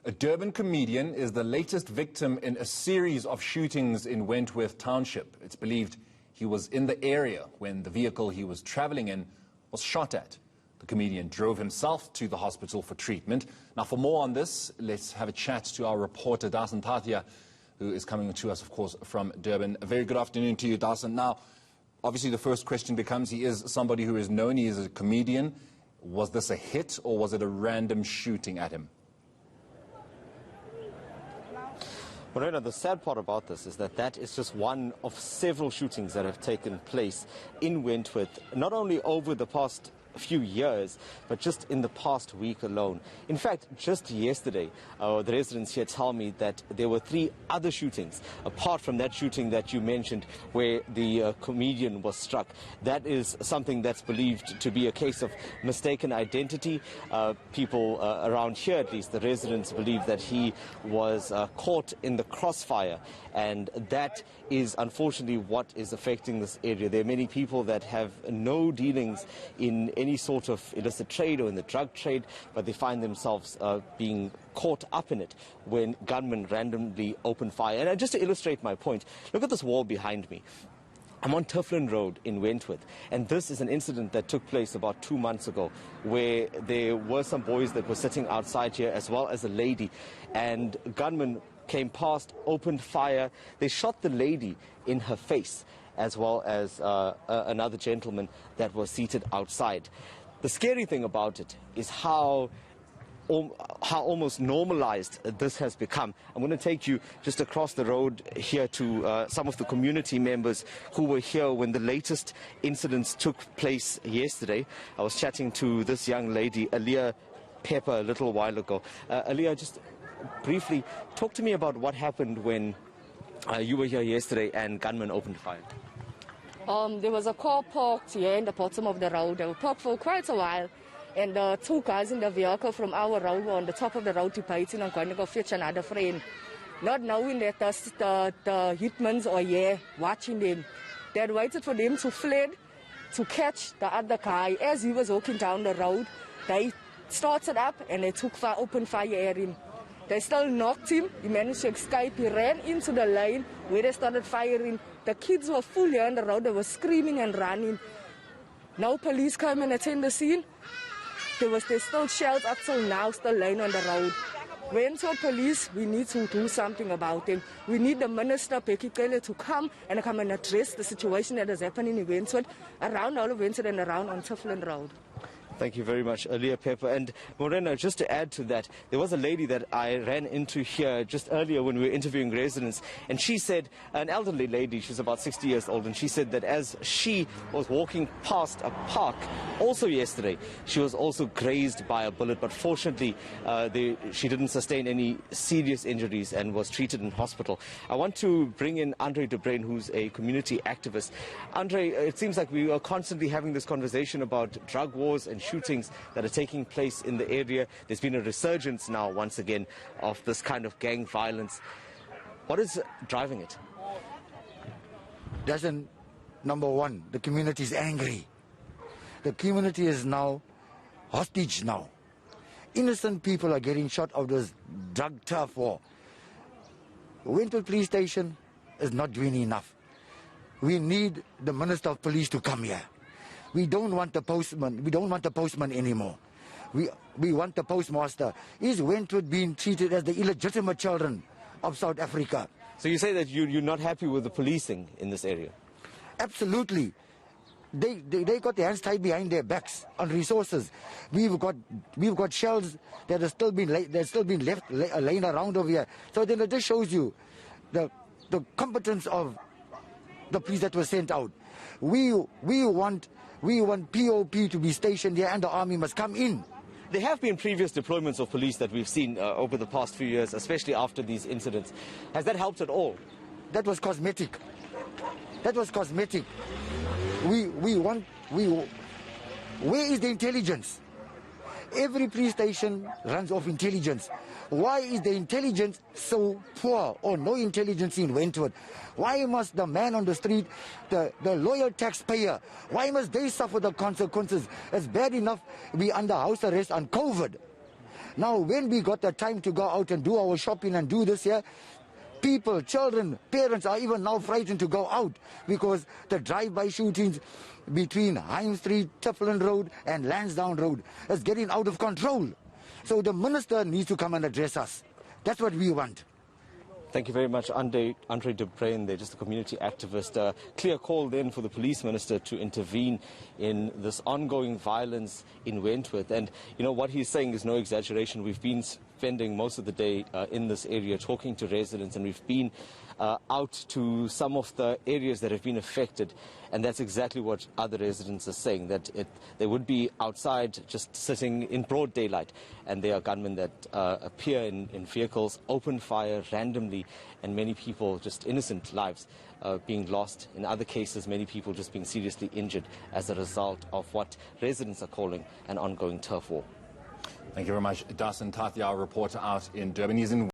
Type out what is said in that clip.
A Durban comedian is the latest victim in a series of shootings in Wentworth Township. It's believed he was in the area when the vehicle he was traveling in was shot at. The comedian drove himself to the hospital for treatment. Now, for more on this, let's have a chat to our reporter, Dasan Tatia, who is coming to us, of course, from Durban. A very good afternoon to you, Dasan. Now, obviously, the first question becomes, he is somebody who is known, he is a comedian. Was this a hit or was it a random shooting at him? Morena, the sad part about this is that is just one of several shootings that have taken place in Wentworth, not only over the past few years, but just in the past week alone. In fact, just yesterday, the residents here tell me that there were 3 other shootings, apart from that shooting that you mentioned where the comedian was struck. That is something that's believed to be a case of mistaken identity. People around here, at least the residents, believe that he was caught in the crossfire, and that is unfortunately what is affecting this area. There are many people that have no dealings in any sort of illicit trade or in the drug trade, but they find themselves being caught up in it when gunmen randomly open fire. And just to illustrate my point, look at this wall behind me. I'm on Tufflin Road in Wentworth, and this is an incident that took place about 2 months ago, where there were some boys that were sitting outside here, as well as a lady, and gunmen came past, opened fire. They shot the lady in her face, as well as another gentleman that was seated outside. The scary thing about it is how almost normalized this has become. I'm going to take you just across the road here to some of the community members who were here when the latest incidents took place yesterday. I was chatting to this young lady, Aliyah Pepper, a little while ago. Aliyah, just briefly talk to me about what happened when you were here yesterday and gunmen opened fire. There was a car parked here in the bottom of the road. They were parked for quite a while, and the 2 guys in the vehicle from our road were on the top of the road debating on going to go fetch another friend, not knowing that the hitmen are here watching them. They had waited for them to flee to catch the other guy. As he was walking down the road, they started up and they opened fire at him. They still knocked him. He managed to escape. He ran into the lane where they started firing. The kids were fully on the road. They were screaming and running. No police came and attended the scene. There's still shells up till now, still laying on the road. Wentworth police, we need to do something about them. We need the Minister, Becky Cele, to come and address the situation that is happening in Wentworth, around all of Wentworth and around on Tufflin Road. Thank you very much, Aliyah Pepper. And Morena, just to add to that, there was a lady that I ran into here just earlier when we were interviewing residents, and she said, an elderly lady, she's about 60 years old, and she said that as she was walking past a park, also yesterday, she was also grazed by a bullet, but fortunately, she didn't sustain any serious injuries and was treated in hospital. I want to bring in Andre de Bruin, who's a community activist. Andre, it seems like we are constantly having this conversation about drug wars and shootings that are taking place in the area. There's been a resurgence now, once again, of this kind of gang violence. What is driving it? Number one, the community is angry. The community is now hostage now. Innocent people are getting shot of this drug turf war. Wentworth Police Station is not doing enough. We need the Minister of Police to come here. We don't want the postman. We don't want the postman anymore. We want the postmaster. Is Wentworth being treated as the illegitimate children of South Africa? So you say that you're not happy with the policing in this area? Absolutely. They got their hands tied behind their backs on resources. We've got shells that have still been left laying around over here. So then it just shows you the competence of the police that were sent out. We want POP to be stationed here, and the army must come in. There have been previous deployments of police that we've seen over the past few years, especially after these incidents. Has that helped at all? That was cosmetic. That was cosmetic. Where is the intelligence? Every police station runs off intelligence. Why is the intelligence so poor or no intelligence in Wentworth? Why must the man on the street, the loyal taxpayer, why must they suffer the consequences? It's bad enough we under house arrest on COVID. Now, when we got the time to go out and do our shopping and do this here, people, children, parents are even now frightened to go out because the drive-by shootings between Hime Street, Tifflin Road and Lansdowne Road is getting out of control. So the minister needs to come and address us. That's what we want. Thank you very much, Andre Dubrain, there, just a community activist. Clear call then for the police minister to intervene in this ongoing violence in Wentworth. And, you know, what he's saying is no exaggeration. We've been spending most of the day in this area talking to residents, and we've been out to some of the areas that have been affected. And that's exactly what other residents are saying, that they would be outside just sitting in broad daylight, and there are gunmen that appear in vehicles, open fire randomly, and many people, just innocent lives, being lost. In other cases, many people just being seriously injured as a result of what residents are calling an ongoing turf war. Thank you very much. Dasan Tathia, our reporter out in Durban. He's in